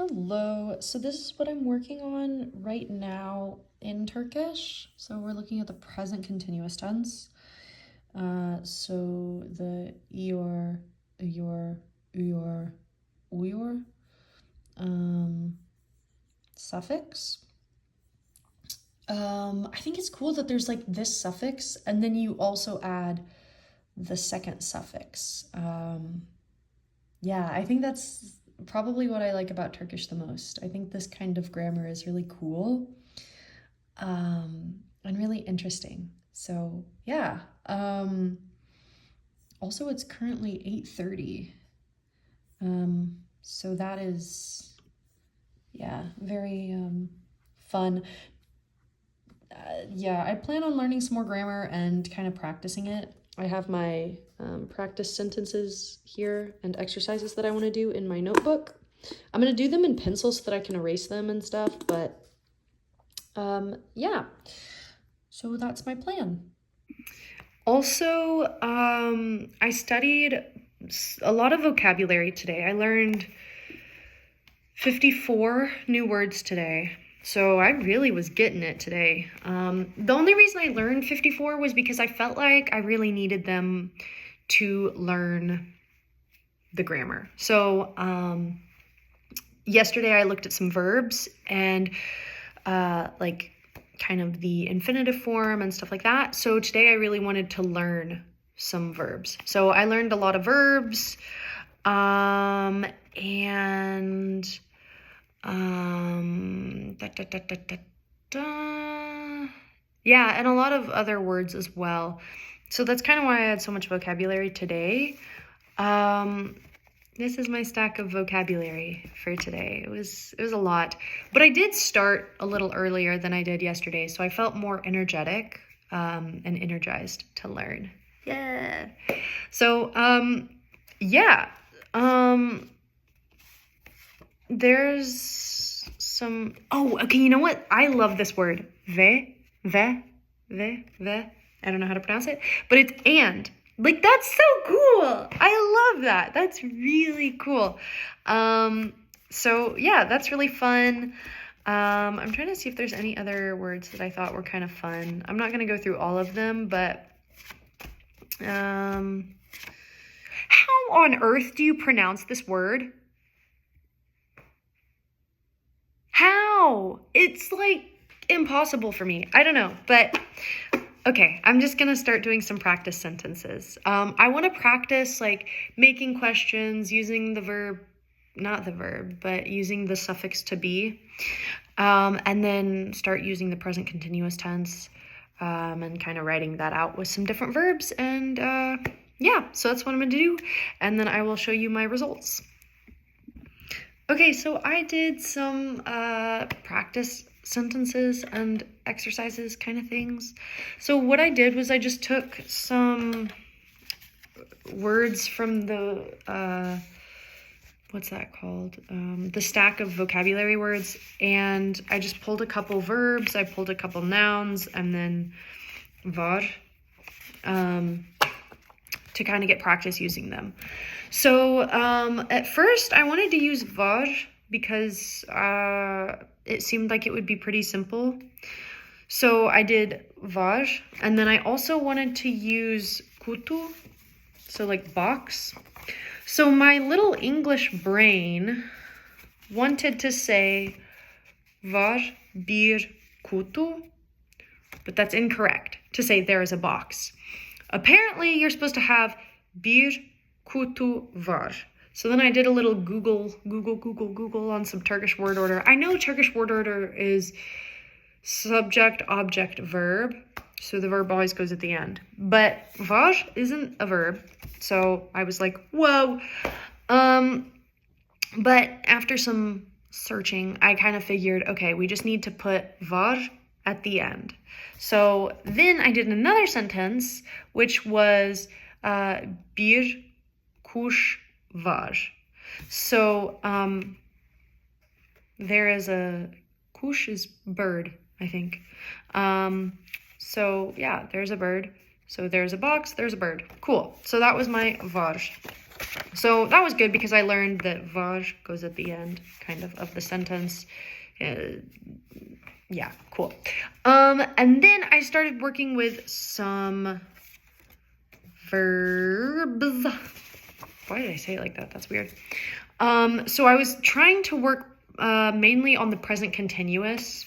Hello. So this is what I'm working on right now in Turkish. So we're looking at the present continuous tense. So the iyor, uyur, suffix. I think it's cool that there's like this suffix and then you also add the second suffix. Yeah, I think that's probably what I like about Turkish the most. I think this kind of grammar is really cool, and really interesting. So yeah. Also, it's currently 8:30. So that is, yeah, very fun. Yeah, I plan on learning some more grammar and kind of practicing it. I have my practice sentences here and exercises that I want to do in my notebook. I'm going to do them in pencil so that I can erase them and stuff, but yeah, so that's my plan. Also, I studied a lot of vocabulary today. I learned 54 new words today. So I really was getting it today. The only reason I learned 54 was because I felt like I really needed them to learn the grammar. So yesterday I looked at some verbs and like kind of the infinitive form and stuff like that. So today I really wanted to learn some verbs. So I learned a lot of verbs and yeah, and a lot of other words as well. So that's kind of why I had so much vocabulary today. This is my stack of vocabulary for today. It was a lot, but I did start a little earlier than I did yesterday, so I felt more energetic and energized to learn. Yeah. So yeah. There's some, okay, you know what? I love this word, ve. I don't know how to pronounce it, but it's and. Like, that's so cool. I love that. That's really cool. So yeah, that's really fun. I'm trying to see if there's any other words that I thought were kind of fun. I'm not going to go through all of them, but how on earth do you pronounce this word? How? It's like impossible for me. I don't know, but okay, I'm just gonna start doing some practice sentences. I want to practice like making questions using the verb, not the verb, but using the suffix to be, and then start using the present continuous tense, and kind of writing that out with some different verbs. And yeah, so that's what I'm gonna do, and then I will show you my results. Okay, so I did some practice sentences and exercises kind of things. So what I did was I just took some words from the, what's that called? The stack of vocabulary words, and I just pulled a couple verbs, I pulled a couple nouns, and then var, to kind of get practice using them. So at first I wanted to use var because it seemed like it would be pretty simple. So I did var, and then I also wanted to use kutu, so like box. So my little English brain wanted to say var bir kutu, but that's incorrect to say there is a box. Apparently you're supposed to have bir kutu var. So then I did a little Google on some Turkish word order. I know Turkish word order is subject, object, verb. So the verb always goes at the end. But var isn't a verb. So I was like, whoa. But after some searching, I kind of figured, okay, we just need to put var at the end. So then I did another sentence, which was bir kuş var. So there is a kuş is bird, I think. So yeah, there's a bird. So there's a box, there's a bird. Cool. So that was my var. So that was good because I learned that var goes at the end, kind of the sentence. Yeah, cool. And then I started working with some verbs. Why did I say it like that? That's weird. So I was trying to work mainly on the present continuous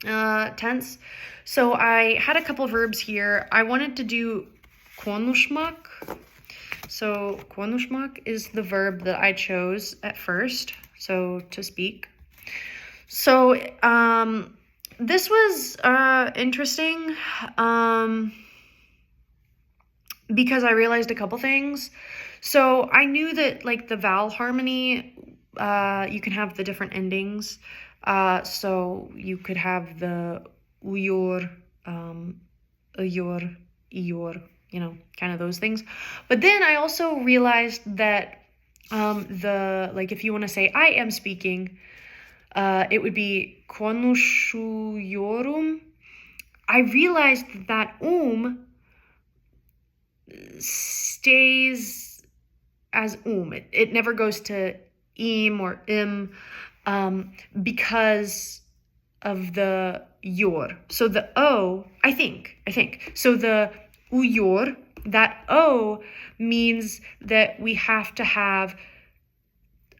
tense. So I had a couple verbs here. I wanted to do konuşmak. So konuşmak is the verb that I chose at first, so to speak. So this was interesting because I realized a couple things. So I knew that like the vowel harmony, you can have the different endings. So you could have the uyur, uyur, iyor, you know, kind of those things. But then I also realized that if you want to say I am speaking, it would be konuşuyorum. I realized that stays as It never goes to im or im because of the yor. So the o, I think. So the uyur, that o means that we have to have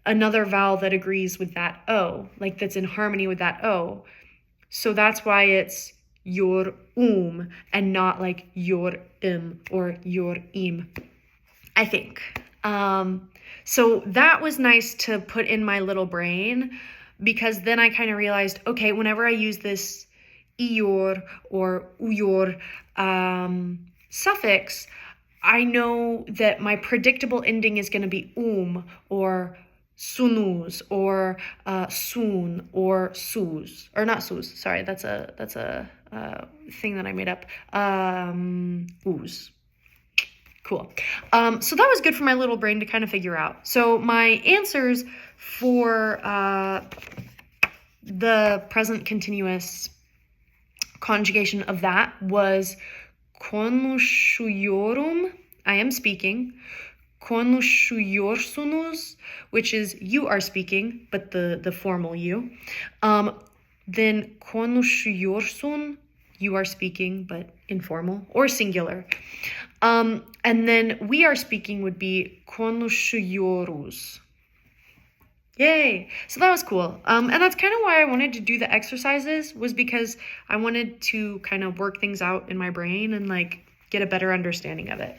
another vowel that agrees with that o, like that's in harmony with that o. So that's why it's yor and not like yor or yor im, I think. So that was nice to put in my little brain, because then I kind of realized, okay, whenever I use this iyor or uyor suffix, I know that my predictable ending is going to be or sunus or soon or sus, or not sus. Sorry, that's a thing that I made up. Ooze. Cool. So that was good for my little brain to kind of figure out. So my answers for the present continuous conjugation of that was konuşuyorum, I am speaking. Konuşuyorsunuz, which is you are speaking, but the formal you. Then konuşuyorsun, you are speaking, but informal or singular. And then we are speaking would be konuşuyoruz. Yay! So that was cool. And that's kind of why I wanted to do the exercises, was because I wanted to kind of work things out in my brain and like get a better understanding of it.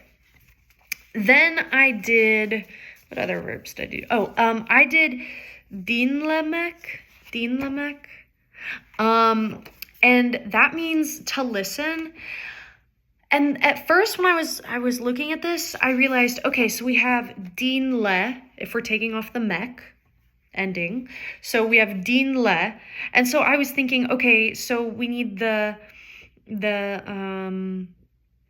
Then I did, what other verbs did I do? I did dinlemek. And that means to listen. And at first when I was looking at this, I realized, okay, so we have dinle, if we're taking off the mek ending. So we have dinle. And so I was thinking, okay, so we need the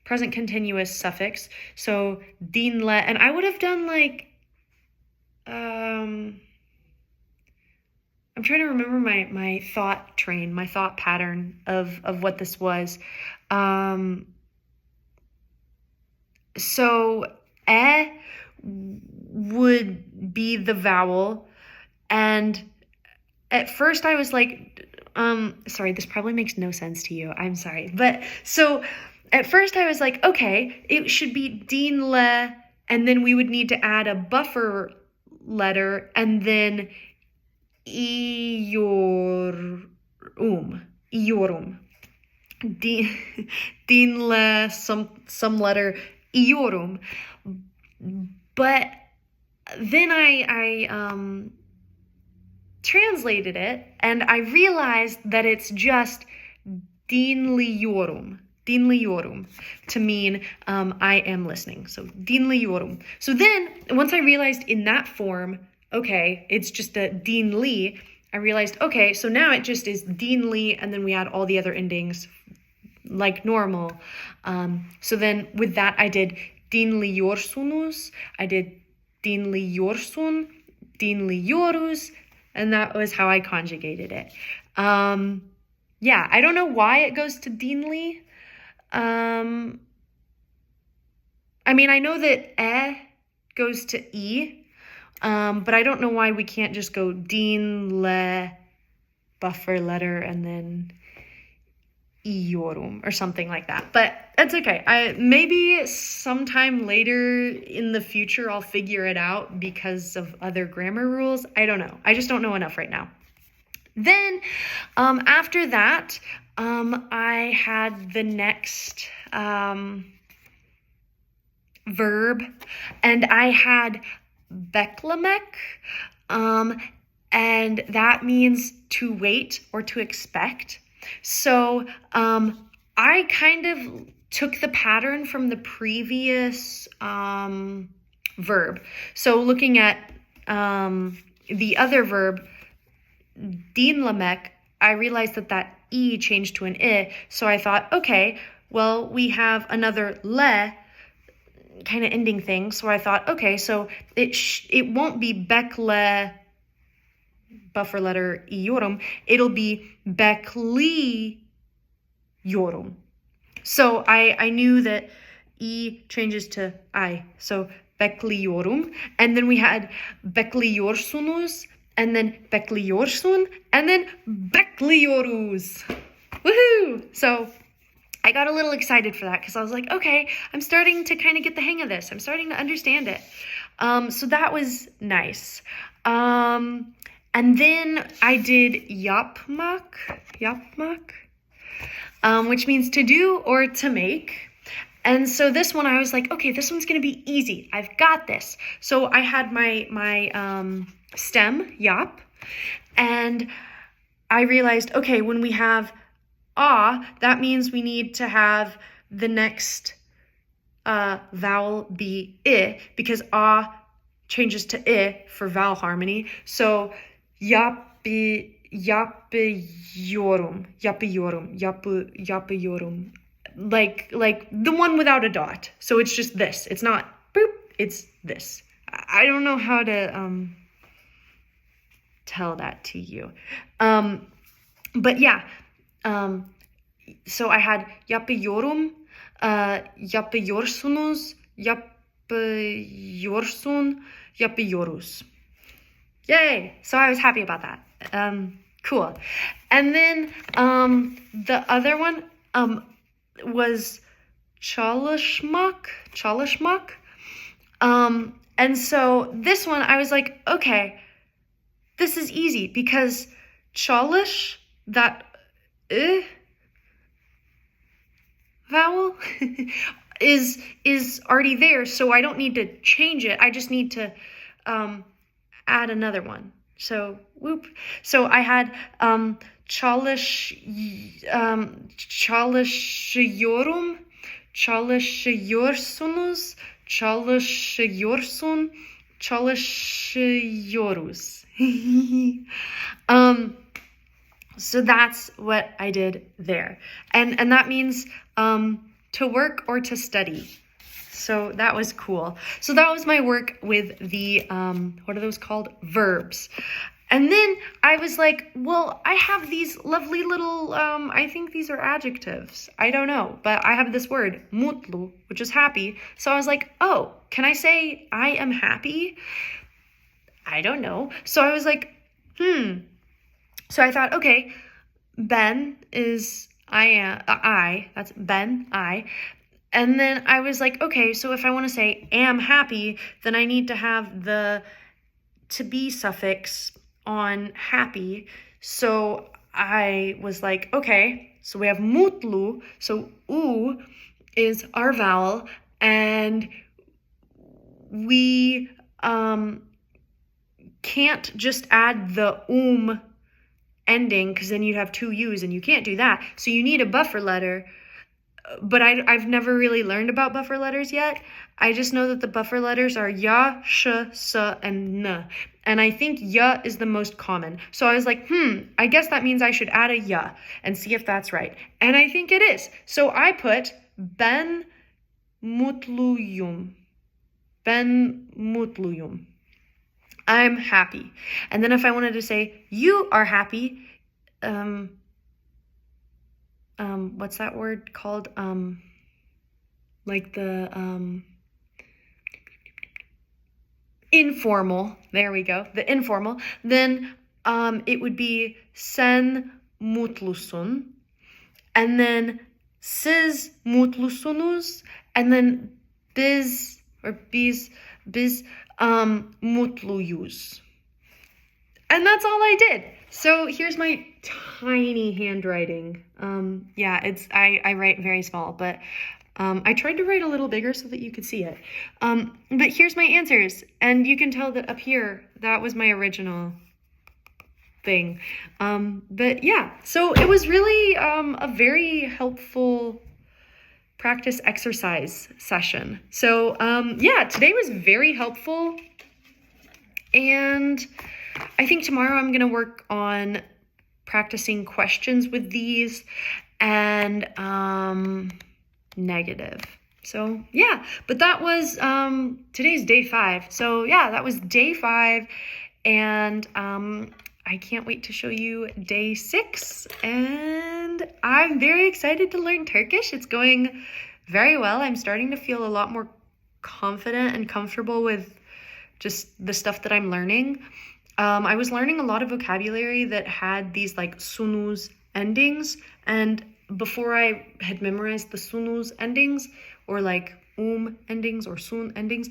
present continuous suffix. So dinle, and I would have done like, I'm trying to remember my thought train, my thought pattern of what this was. So would be the vowel, and at first I was like, sorry, this probably makes no sense to you. I'm sorry. But so at first I was like, okay, it should be dinle, and then we would need to add a buffer letter, and then iorum. Dinle, some letter, iorum. But then I translated it, and I realized that it's just dinliorum to mean I am listening. So dinliorum. So then once I realized in that form, okay, it's just a dinli, I realized, okay, so now it just is dinli, and then we add all the other endings like normal. So then with that I did dinliyorsunuz, I did dinliyorsun, dinliyoruz, and that was how I conjugated it. Yeah, I don't know why it goes to dinli. I mean, I know that goes to E, but I don't know why we can't just go dinle buffer letter and then iyorum or something like that. But that's okay. Maybe sometime later in the future I'll figure it out because of other grammar rules. I don't know. I just don't know enough right now. Then after that, I had the next verb, and I had beklemek, and that means to wait or to expect. So I kind of took the pattern from the previous verb. So looking at the other verb, dinlemek, I realized that E changed to an I. So I thought, okay, well, we have another le kind of ending thing. So I thought, okay, so it won't be bekle buffer letter iyorum. It'll be bekli yorum. So I knew that E changes to I. So bekliyorum. And then we had bekliyorsunuz, and then bekliyorsun, and then bekliyoruz. Woohoo! So I got a little excited for that because I was like, okay, I'm starting to kind of get the hang of this. I'm starting to understand it. So that was nice. And then I did yapmak, which means to do or to make. And so this one, I was like, okay, this one's going to be easy. I've got this. So I had my stem, yap, and I realized, okay, when we have that means we need to have the next vowel be I, because changes to I for vowel harmony. So yapıyorum. Like the one without a dot. So it's just this. It's not boop, it's this. I don't know how to tell that to you. But yeah. So I had yapıyorum, yapıyorsunuz, yapıyorsun, yapıyoruz. Yay! So I was happy about that. Cool. And then the other one was çalışmak. And so this one I was like, okay, this is easy because çalış, that vowel is already there, so I don't need to change it. I just need to add another one. So whoop. So I had çalışıyorum, çalışıyorsunuz, çalışıyorsun, çalışıyoruz. So that's what I did there. And that means to work or to study. So that was cool. So that was my work with the, what are those called? Verbs. And then I was like, well, I have these lovely little, I think these are adjectives. I don't know, but I have this word, mutlu, which is happy. So I was like, oh, can I say I am happy? I don't know. So I was like, So I thought, okay, ben is I, that's ben, I. And then I was like, okay, so if I want to say am happy, then I need to have the to be suffix on happy. So I was like, okay, so we have mutlu. So u is our vowel, and we can't just add the ending, because then you'd have two U's, and you can't do that. So you need a buffer letter. But I've never really learned about buffer letters yet. I just know that the buffer letters are ya, sh, sa, and n. And I think ya is the most common. So I was like, I guess that means I should add a ya and see if that's right. And I think it is. So I put ben mutluyum. Ben mutluyum. I'm happy. And then if I wanted to say you are happy, what's that word called? Like the informal, there we go, the informal, then it would be sen mutlusun, and then siz mutlusunuz, and then biz mutluyuz. And that's all I did. So here's my tiny handwriting. Yeah, I write very small, but I tried to write a little bigger so that you could see it. But here's my answers, and you can tell that up here, that was my original thing. But yeah, so it was really a very helpful practice exercise session. So yeah, today was very helpful, and I think tomorrow I'm gonna work on practicing questions with these and negative. So yeah, but that was today's day 5. So yeah, that was day 5, and I can't wait to show you day 6, and I'm very excited to learn Turkish. It's going very well. I'm starting to feel a lot more confident and comfortable with just the stuff that I'm learning. I was learning a lot of vocabulary that had these like sunuz endings, and before I had memorized the sunuz endings, or like endings or sun endings,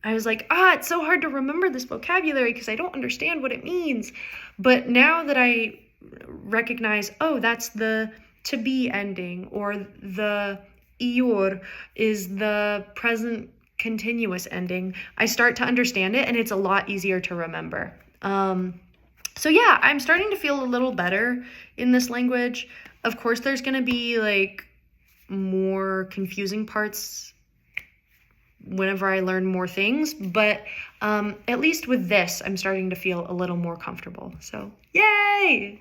I was like, it's so hard to remember this vocabulary because I don't understand what it means. But now that I recognize, that's the to be ending, or the ior is the present continuous ending, I start to understand it, and it's a lot easier to remember. So yeah, I'm starting to feel a little better in this language. Of course, there's going to be like more confusing parts whenever I learn more things, but at least with this, I'm starting to feel a little more comfortable. So yay!